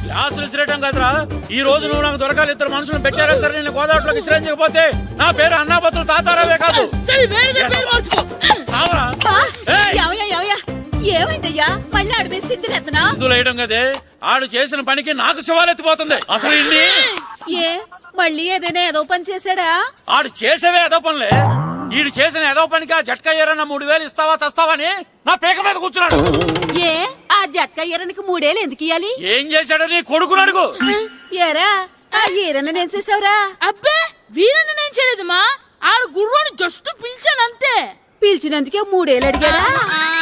గ్లాసులు విసిరేయడం కదరా. ఈ రోజు నువ్వు నాకు దొరకాలి. ఇద్దరు మనుషులు పెట్టారా సరే, నేను గోదావరిలోకి విసిరించకపోతే నా పేరు అన్నాపత్రులు తాతారావే కాదు. ఏమైందయ్యా? మళ్ళీ ఆడిపై సిద్ధులు ఎత్తనా? వేయడం కదే. ఆడు చేసిన పనికి నాకు శివాలెత్తిపోతుంది. అసలు ఇన్ని ఏ మళ్ళీ ఏదైనా ఏదో పని చేశాడా? ఆడు చేసేవే ఏదో పనులే. ఈడు చేసిన ఏదో పనికి ఆ జట్కా ఏరన్న 3000 ఇస్తావా చస్తావని నా పేక మీద కూర్చున్నాడు. ఏ ఆ జట్కా ఈరనికి 3000 ఎందుకు ఇయ్యాలి? ఏం చేశాడో నీ కొడుకుని అడుగు. ఏరా ఆ ఈరన్న నేను చేసావురా? అబ్బే వీరన్న నేను చేయలేదమ్మా. ఆడు గుర్రాన్ని జస్ట్ పిలిచాను పిలిచినందుకే 3 ఏళ్ళు అడిగాడా?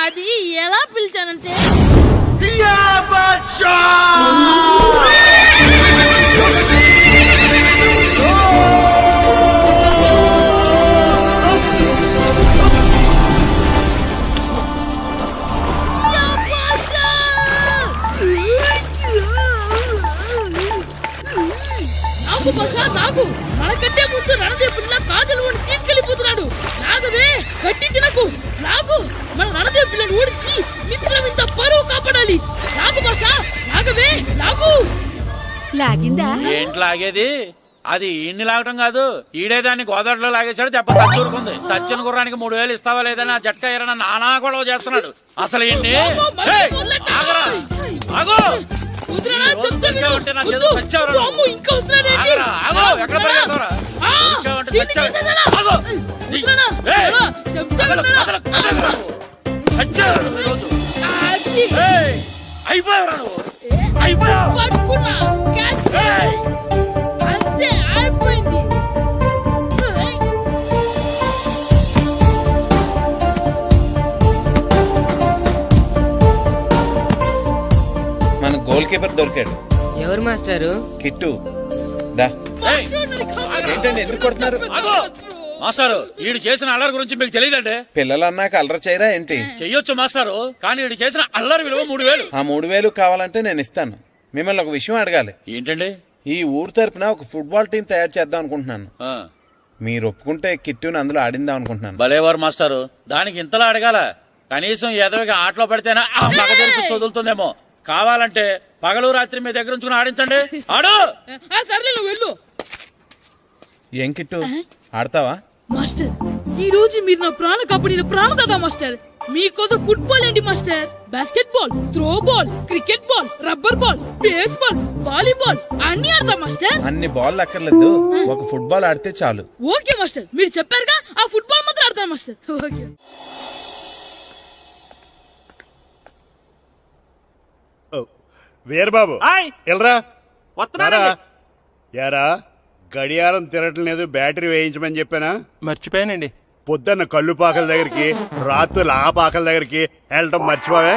అది ఎలా పిలిచానంటే నాకు భాష నాకు మనకంటే ముందు రణదేవుడిలా కాజల్ ఓడి తీసుకెళ్లిపోతున్నాడు. నాగవే గట్టి తినకు. నాగు మన రణదేవుడిని ఓడించి మిత్రం ఇంత పరువు కాపాడాలి. నాగు భాష నాగవే నాగు. లాగిందా? ఏంటి లాగేది? అది ఈయన్ని లాగటం కాదు, ఈడే దాన్ని గోదావరిలో లాగేశాడు. దెబ్బ చచ్చూరుకుంది. చచ్చిన గుర్రానికి 3000 ఇస్తావా లేదని ఆ జట్కా ఎరన నానా గొడవ చేస్తున్నాడు. అసలు ఏంటి? అంతే అయిపోయింది. మన గోల్ కీపర్ దొరికాడు. ఎవరు మాస్టారు? కిట్టు దా. ఏంటండి ఎందుకు కొడుతున్నారు? మాస్టారు ఈడు చేసిన అల్లరి గురించి మీకు తెలియదండి. పిల్లలు అన్నాక అల్లరి చేయరా ఏంటి? చెయ్యొచ్చు మాస్టారు, కానీ ఈడు చేసిన అల్లరి విలువ 3000. ఆ 3000 కావాలంటే నేను ఇస్తాను. మిమ్మల్ని ఒక విషయం అడగాలి. ఏంటండి? ఈ ఊరు తరపున ఒక ఫుట్బాల్ టీం తయారు చేద్దాం అనుకుంటున్నాను. మీరు ఒప్పుకుంటే కిట్టుని అందులో ఆడిందాం అనుకుంటున్నాను. భలేవారు మాస్టారు, దానికి ఇంతలా అడగాల? కనీసం ఎదవిగా ఆటలో పడితేనే ఆ మగ తెరిపి చదువుతుందేమో. కావాలంటే పగలు రాత్రి మీ దగ్గర ఉంచుకుని ఆడించండి. ఆడు. సర్లే నువ్వు వెళ్ళు. ఏం కిట్టు ఆడతావా? మాస్టర్ ఈ రోజు మీరు నా ప్రాణ కాపాడిన ప్రాణదాత మాస్టర్. మీకోసం ఫుట్బాల్ ఏంటి master, basket ball, throw ball, cricket ball, rubber ball, base ball, volleyball అన్ని ఆడతా మాస్టర్. అన్ని బాల్ అక్కర్లేదు, ఒక ఫుట్బాల్ ఆడితే చాలు. ఓకే మాస్టర్, మీరు చెప్పారుగా ఆ ఫుట్బాల్ మాత్రం ఆడతాను మాస్టర్. ఓకే. వీరబాబు ఎల్రా యారా, గడియారం తిరగటం లేదు, బ్యాటరీ వేయించమని చెప్పానా? మర్చిపోయానండి. పొద్దున్న కళ్ళు పాకల దగ్గరికి, రాత్రులు ఆ పాకల దగ్గరికి వెళ్ళటం మర్చిపోవే?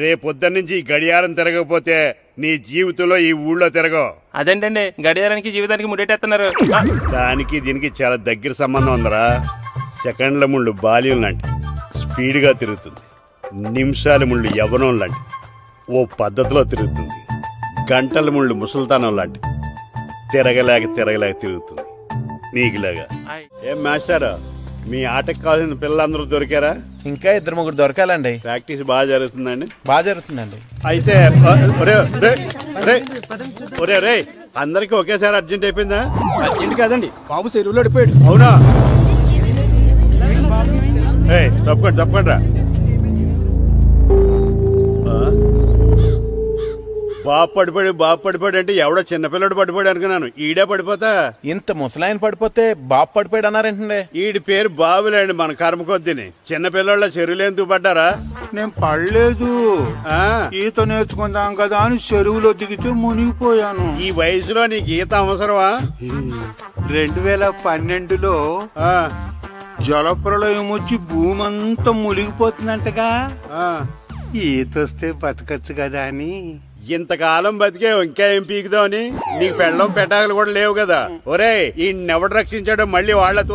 రేపొద్దున్న నుంచి ఈ గడియారం తిరగకపోతే నీ జీవితంలో ఈ ఊళ్ళో తిరగవు. అదేంటండి గడియారానికి జీవితానికి ముడేటేస్తున్నారు? దానికి దీనికి చాలా దగ్గర సంబంధం ఉందరా. సెకండ్ల ముళ్ళు బాల్యం లాంటి స్పీడ్గా తిరుగుతుంది. నిమిషాల ముళ్ళు యవ్వనం లాంటి ఓ పద్ధతిలో తిరుగుతుంది. గంటల ముళ్ళు ముసల్తానం లాంటి తిరగలేక తిరుగుతుంది నీకులాగా. ఏం మాస్టర్, మీ ఆటకు కావాల్సిన పిల్లలందరూ దొరికారా? ఇంకా 2-3 దొరకాలండి. ప్రాక్టీస్ బాగా జరుగుతుందండి? బాగా జరుగుతుందండి. అయితే ఒరే అందరికి ఒకేసారి అర్జెంట్ అయిపోయిందా? అర్జెంట్ కాదండి, బాబు చెరువులో అడిపోయాడు. అవునా? తప్పకుండా రా. బాబు పడిపోయాడు అంటే ఎవడో చిన్నపిల్లడు పడిపోయాడు అనుకున్నాను. ఈడే పడిపోతా. ఇంత ముసలాయన పడిపోతే బాబు పడిపోయాడు అన్నారేంటండి? ఈడి పేరు బాబులేండి, మన కర్మ కొద్దిని. చిన్నపిల్లల చెరువులు ఎందుకు పడ్డారా? నేను పడలేదు, ఈత నేర్చుకుందాం కదా అని చెరువులో దిగితే మునిగిపోయాను. ఈ వయసులో నీకు ఈత అవసరమా? 2012లో జలప్రలయం వచ్చి భూమి అంతా మునిగిపోతుందంటగా. ఈతొస్తే బతకచ్చు కదా అని. ఇంతకాలం బతికే ఇంకా ఏం పీకుదామని? నీకు పెళ్ళం పెట్టాకలు కూడా లేవు కదా. ఒరే ఈ ఎవడు రక్షించాడో మళ్ళీ వాళ్ళతో